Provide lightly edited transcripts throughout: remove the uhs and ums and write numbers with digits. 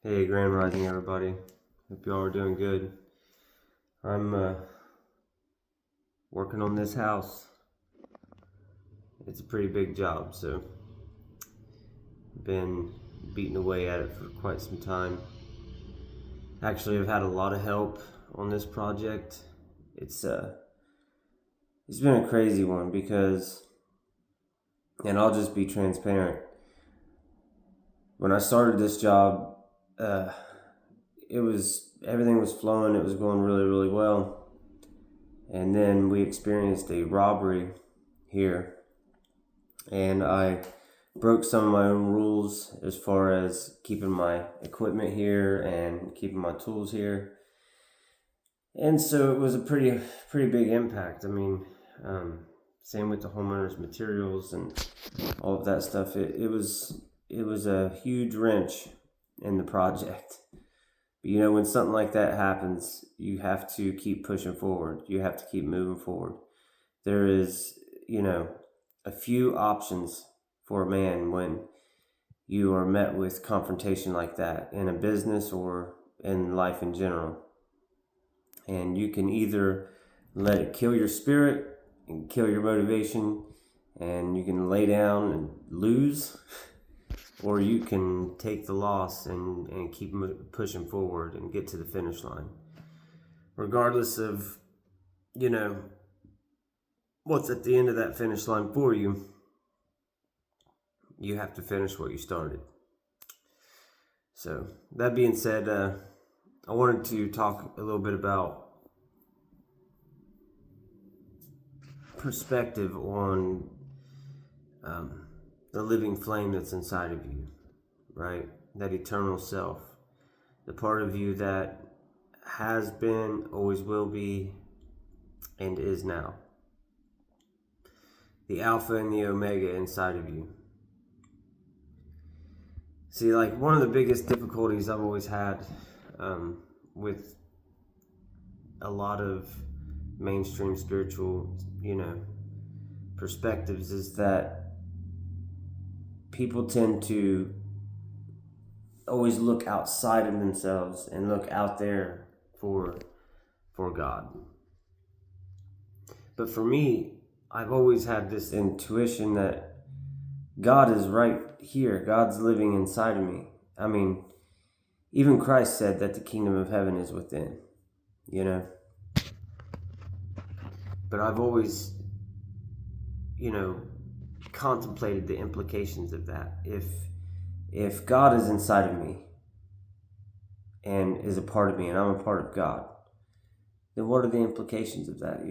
Hey, Grand Rising, everybody. Hope y'all are doing good. I'm working on this house. It's a pretty big job, so been beating away at it for quite some time. Actually, I've had a lot of help on this project. It's uh, it's been a crazy one because, and I'll just be transparent. When I started this job, uh, everything was flowing. It was going really, really well, and then we experienced a robbery here, and I broke some of my own rules as far as keeping my equipment here and keeping my tools here. And so it was a pretty big impact. I mean, same with the homeowners materials and all of that stuff. It was a huge wrench in the project. But when something like that happens, you have to keep pushing forward. You have to keep moving forward. There is, a few options for a man when you are met with confrontation like that in a business or in life in general. And you can either let it kill your spirit and kill your motivation, and you can lay down and lose, or you can take the loss and keep pushing forward and get to the finish line. Regardless of, what's at the end of that finish line for you, you have to finish what you started. So, that being said, I wanted to talk a little bit about perspective on the living flame that's inside of you, right? That eternal self, the part of you that has been, always will be, and is now. The Alpha and the Omega inside of you. See, like, one of the biggest difficulties I've always had with a lot of mainstream spiritual, perspectives is that people tend to always look outside of themselves and look out there for God. But for me, I've always had this intuition that God is right here. God's living inside of me. I mean, even Christ said that the kingdom of heaven is within, But I've always, contemplated the implications of that. If God is inside of me and is a part of me and I'm a part of God, then what are the implications of that,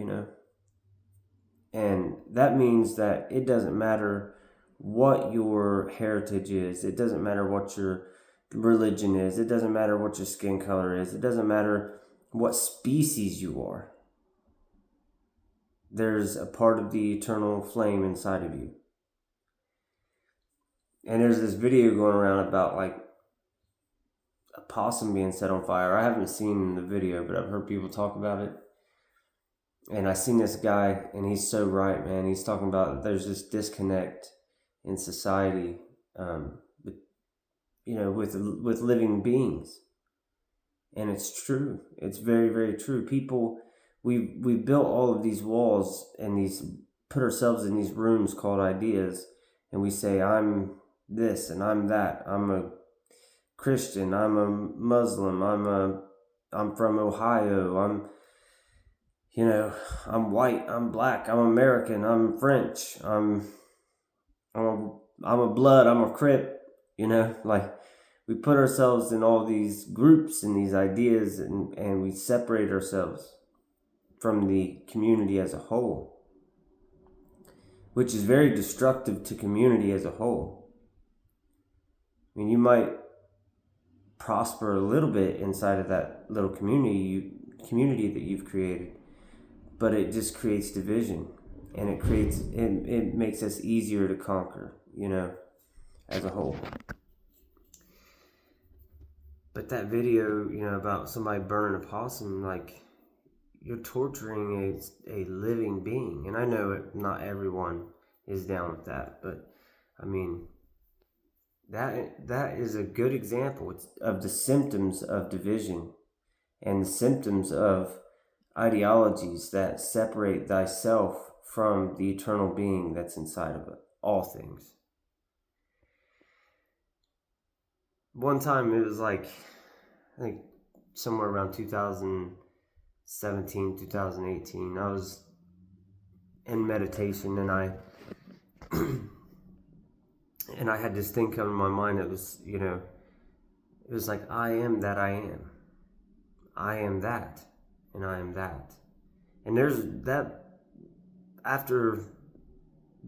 And that means that it doesn't matter what your heritage is. It doesn't matter what your religion is. It doesn't matter what your skin color is. It doesn't matter what species you are. There's a part of the eternal flame inside of you. And there's this video going around about like a possum being set on fire. I haven't seen the video, but I've heard people talk about it. And I seen this guy, and he's so right, man. He's talking about there's this disconnect in society, with living beings, and it's true. It's very, very true. People, we built all of these walls and put ourselves in these rooms called ideas, and we say I'm this and I'm that. I'm a Christian. I'm a Muslim. I'm from Ohio. I'm white, I'm black, I'm American, I'm French, I'm a blood, I'm a Crip, like we put ourselves in all these groups and these ideas and we separate ourselves from the community as a whole, which is very destructive to community as a whole. I mean, you might prosper a little bit inside of that little community that you've created, but it just creates division, and it makes us easier to conquer, as a whole. But that video, about somebody burning a possum, like, you're torturing a living being. And I know not everyone is down with that, but I mean, That is a good example of the symptoms of division and the symptoms of ideologies that separate thyself from the eternal being that's inside of it, all things. One time it was like, I think somewhere around 2017, 2018, I was in meditation and I and I had this thing come to my mind. It was, it was like, I am that I am. I am that, and I am that. And there's that, after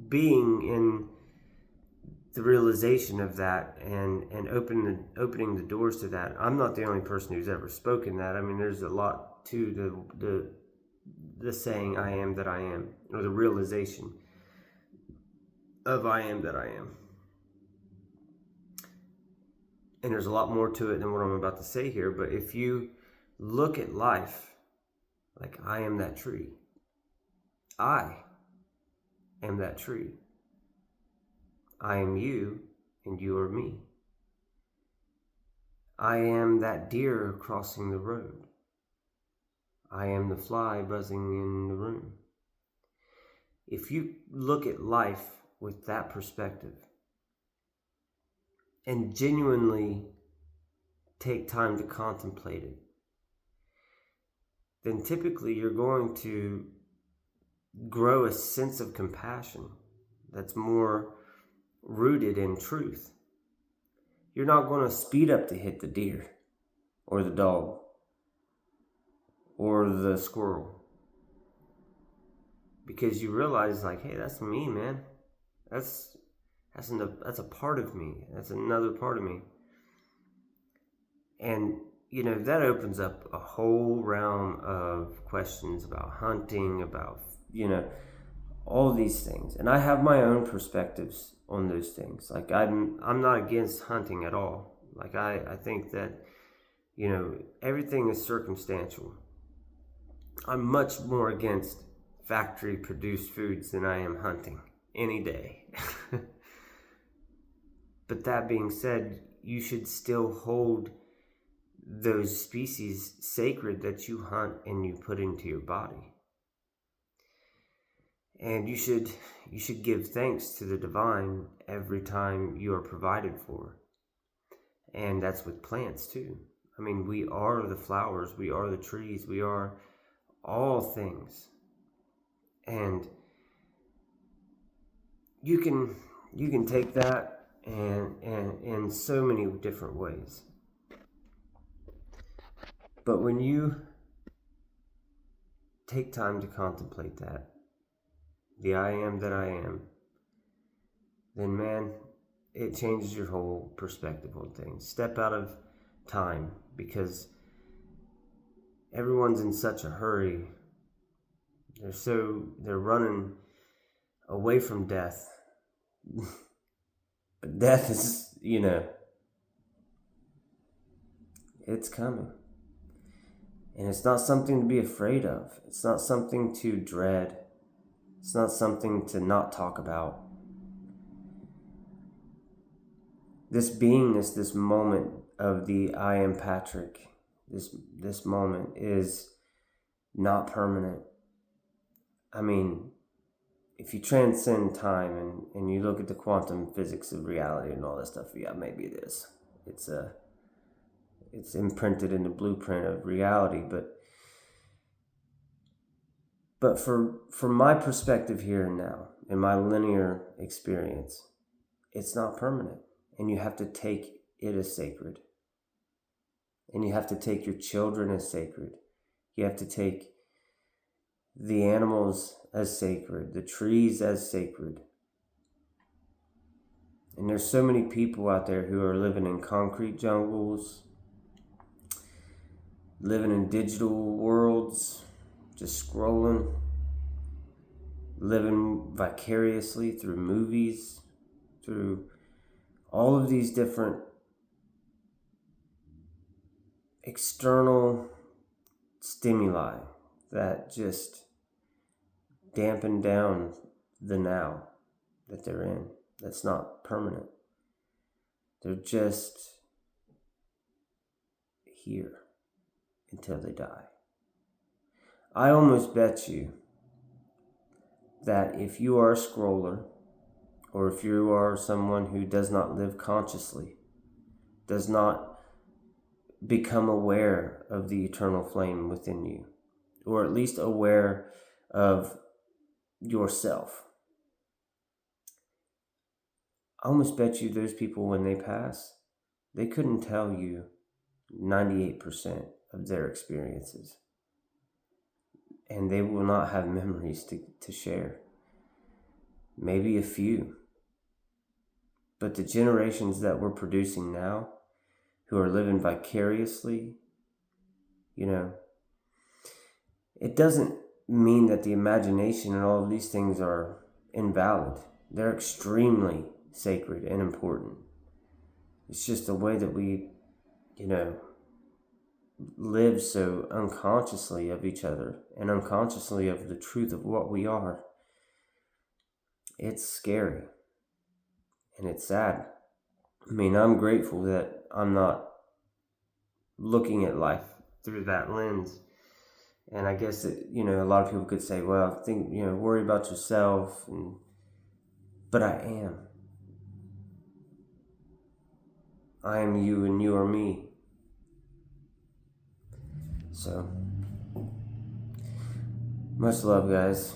being in the realization of that and opening the doors to that, I'm not the only person who's ever spoken that. I mean, there's a lot to the saying I am that I am, or the realization of I am that I am. And there's a lot more to it than what I'm about to say here, but if you look at life like I am that tree, I am that tree. I am you, and you are me. I am that deer crossing the road. I am the fly buzzing in the room. If you look at life with that perspective and genuinely take time to contemplate it, then typically you're going to grow a sense of compassion that's more rooted in truth. You're not going to speed up to hit the deer or the dog or the squirrel, because you realize, like, hey, that's me, man. That's a part of me. That's another part of me. And that opens up a whole realm of questions about hunting, about all these things. And I have my own perspectives on those things. Like, I'm not against hunting at all. Like, I think that everything is circumstantial. I'm much more against factory produced foods than I am hunting any day. But that being said, you should still hold those species sacred that you hunt and you put into your body. And you should give thanks to the divine every time you are provided for. And that's with plants too. I mean, we are the flowers, we are the trees, we are all things. And you can take that and in so many different ways. But when you take time to contemplate that, the I am that I am, then man, it changes your whole perspective on things. Step out of time, because everyone's in such a hurry. They're running away from death. But death is, it's coming. And it's not something to be afraid of. It's not something to dread. It's not something to not talk about. This beingness, this moment of the I am Patrick, this moment is not permanent. I mean, if you transcend time and you look at the quantum physics of reality and all that stuff, yeah, maybe it is. It's imprinted in the blueprint of reality, but from my perspective here and now, in my linear experience, it's not permanent. And you have to take it as sacred. And you have to take your children as sacred. You have to take the animals as sacred, the trees as sacred. And there's so many people out there who are living in concrete jungles, living in digital worlds, just scrolling, living vicariously through movies, through all of these different external stimuli that just dampen down the now that they're in. That's not permanent. They're just here until they die. I almost bet you that if you are a scroller, or if you are someone who does not live consciously, does not become aware of the eternal flame within you, or at least aware of yourself, I almost bet you those people, when they pass, they couldn't tell you 98% of their experiences. And they will not have memories to share. Maybe a few. But the generations that we're producing now, who are living vicariously, it doesn't mean that the imagination and all of these things are invalid. They're extremely sacred and important. It's just the way that we, live so unconsciously of each other and unconsciously of the truth of what we are. It's scary and it's sad. I mean, I'm grateful that I'm not looking at life through that lens. And I guess that, a lot of people could say, well, worry about yourself. But I am. I am you and you are me. So, much love, guys.